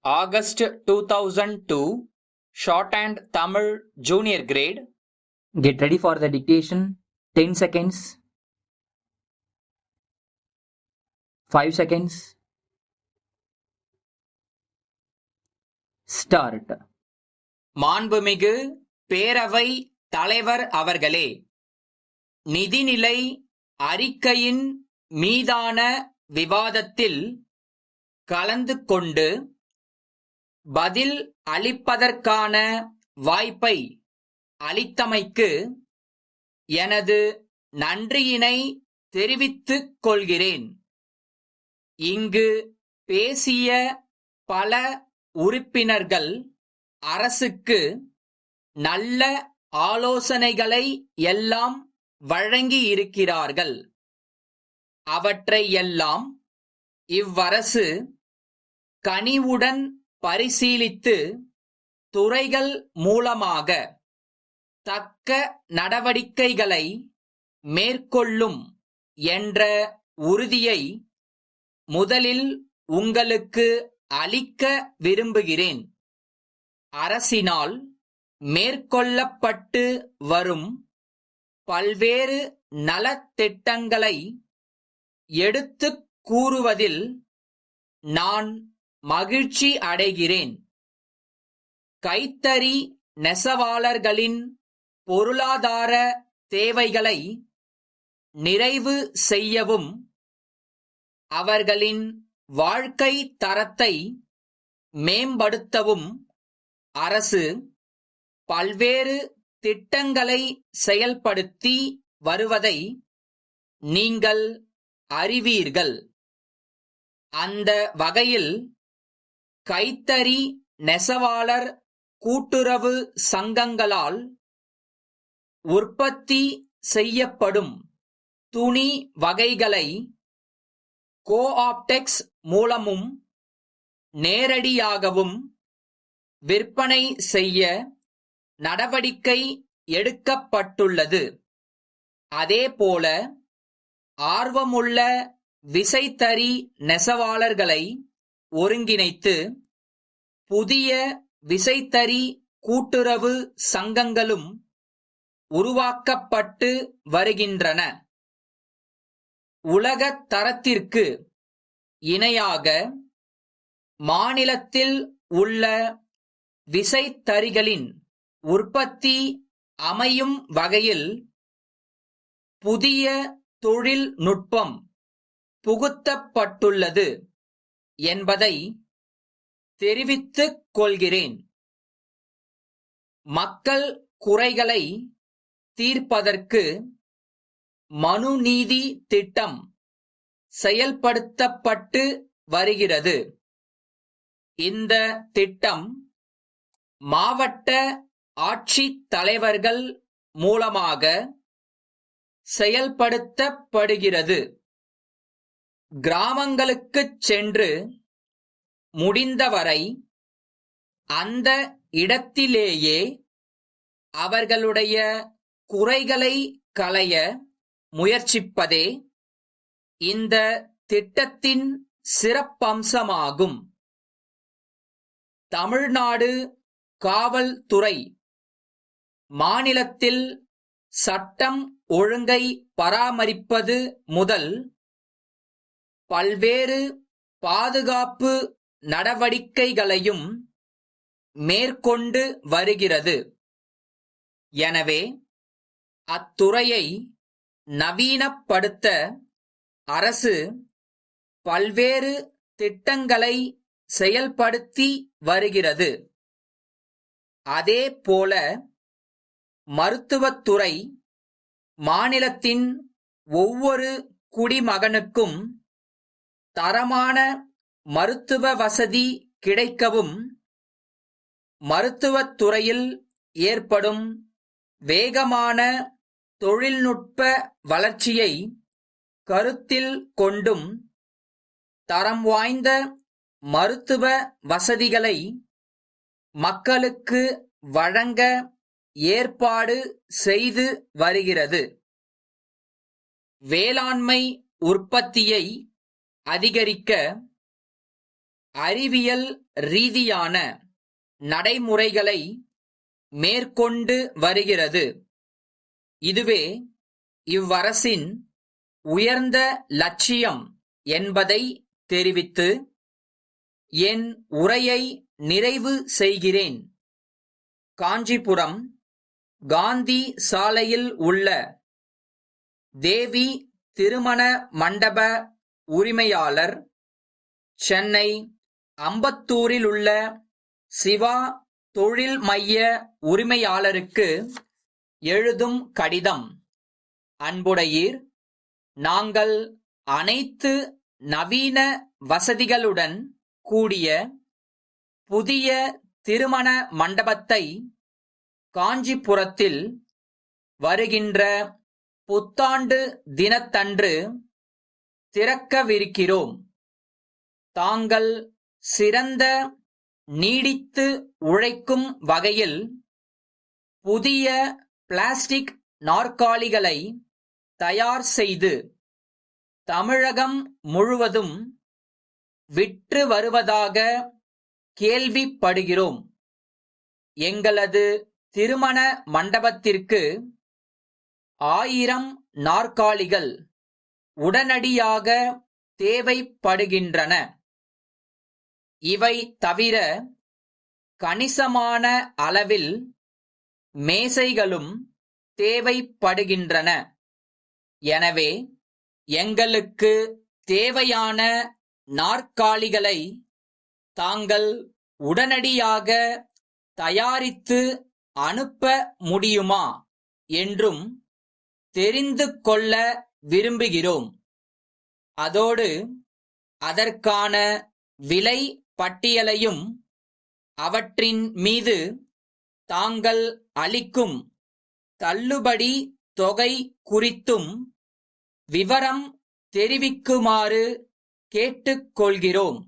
August 2002, Shorthand Tamil Junior Grade. Get ready for the dictation. 10 seconds. 5 seconds. Start. மாண்புமிகு பேரவை தலைவர் அவர்களே, நிதிநிலை அறிக்கையின் மீதான விவாதத்தில் கலந்து கொண்டு பதில் அளிப்பதற்கான வாய்ப்பை அளித்தமைக்கு எனது நன்றியினை தெரிவித்துக் கொள்கிறேன். இங்கு பேசிய பல உறுப்பினர்கள் அரசுக்கு நல்ல ஆலோசனைகளை எல்லாம் வழங்கியிருக்கிறார்கள். அவற்றை எல்லாம் இவ்வரசு கனிவுடன் பரிசீலித்து துறைகள் மூலமாக தக்க நடவடிக்கைகளை மேற்கொள்ளும் என்ற உறுதியை முதலில் உங்களுக்கு அளிக்க விரும்புகிறேன். அரசினால் மேற்கொள்ளப்பட்டு வரும் பல்வேறு நலத்திட்டங்களை எடுத்துக் கூறுவதில் நான் மகிழ்ச்சி அடைகிறேன். கைத்தறி நெசவாளர்களின் பொருளாதார தேவைகளை நிறைவு செய்யவும் அவர்களின் வாழ்க்கை தரத்தை மேம்படுத்தவும் அரசு பல்வேறு திட்டங்களை செயல்படுத்தி வருவதை நீங்கள் அறிவீர்கள். அந்த வகையில் கைத்தறி நெசவாளர் கூட்டுறவு சங்கங்களால் உற்பத்தி செய்யப்படும் துணி வகைகளை கோஆப்டெக்ஸ் மூலமும் நேரடியாகவும் விற்பனை செய்ய நடவடிக்கை எடுக்கப்பட்டுள்ளது. அதேபோல ஆர்வமுள்ள விசைத்தறி நெசவாளர்களை ஒருங்கிணைத்து புதிய விசைத்தறி கூட்டுறவு சங்கங்களும் உருவாக்கப்பட்டு வருகின்றன. உலகத் தரத்திற்கு இணையாக மாநிலத்தில் உள்ள விசைத்தறிகளின் உற்பத்தி அமையும் வகையில் புதிய தொழில்நுட்பம் புகுத்தப்பட்டுள்ளது என்பதை தெரிவித்துக் கொள்கிறேன். மக்கள் குறைகளை தீர்ப்பதற்கு மனுநீதி திட்டம் செயல்படுத்தப்பட்டு வருகிறது. இந்த திட்டம் மாவட்ட ஆட்சித் தலைவர்கள் மூலமாக செயல்படுத்தப்படுகிறது. கிராமங்களுக்குச் சென்று முடிந்தவரை அந்த இடத்திலேயே அவர்களுடைய குறைகளை களைய முயற்சிப்பதே இந்த திட்டத்தின் சிறப்பம்சமாகும். தமிழ்நாடு காவல்துறை மாநிலத்தில் சட்டம் ஒழுங்கை பராமரிப்பது முதல் பல்வேறு பாதுகாப்பு நடவடிக்கைகளையும் மேற்கொண்டு வருகிறது. எனவே அத்துறையை நவீனப்படுத்த அரசு பல்வேறு திட்டங்களை செயல்படுத்தி வருகிறது. அதேபோல மருத்துவத்துறை மாநிலத்தின் ஒவ்வொரு குடிமகனுக்கும் தரமான மருத்துவ வசதி கிடைக்கவும் மருத்துவத்துறையில் ஏற்படும் வேகமான தொழில்நுட்ப வளர்ச்சியை கருத்தில் கொண்டும் தரம் வாய்ந்த மருத்துவ வசதிகளை மக்களுக்கு வழங்க ஏற்பாடு செய்து வருகிறது. வேளாண்மை உற்பத்தியை அதிகரிக்க அறிவியல் ரீதியான நடைமுறைகளை மேற்கொண்டு வருகிறது. இதுவே இவ்வரசின் உயர்ந்த லட்சியம் என்பதை தெரிவித்து என் உரையை நிறைவு செய்கிறேன். காஞ்சிபுரம் காந்தி சாலையில் உள்ள தேவி திருமண மண்டப உரிமையாளர், சென்னை அம்பத்தூரில் உள்ள சிவா தொழில் மைய உரிமையாளருக்கு எழுதும் கடிதம். அன்புடையீர், நாங்கள் அனைத்து நவீன வசதிகளுடன் கூடிய புதிய திருமண மண்டபத்தை காஞ்சிபுரத்தில் வருகின்ற புத்தாண்டு தினத்தன்று திறக்கவிருக்கிறோம். தாங்கள் சிறந்த நீடித்து உழைக்கும் வகையில் புதிய பிளாஸ்டிக் நாற்காலிகளை தயார் செய்து தமிழகம் முழுவதும் விற்று வருவதாக கேள்விப்படுகிறோம். எங்களது திருமண மண்டபத்திற்கு 1000 நாற்காலிகள் உடனடியாக தேவைப்படுகின்றன. இவை தவிர கணிசமான அளவில் மேசைகளும் தேவைப்படுகின்றன. எனவே எங்களுக்கு தேவையான நாற்காலிகளை தாங்கள் உடனடியாக தயாரித்து அனுப்ப முடியுமா என்றும் தெரிந்து கொள்ள விரும்புகிறோம். அதோடு அதற்கான விலை பட்டியலையும் அவற்றின் மீது தாங்கள் அளிக்கும் தள்ளுபடி தொகை குறித்தும் விவரம் தெரிவிக்குமாறு கேட்டுக்கொள்கிறோம்.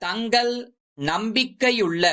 தங்கள் நம்பிக்கையுள்ள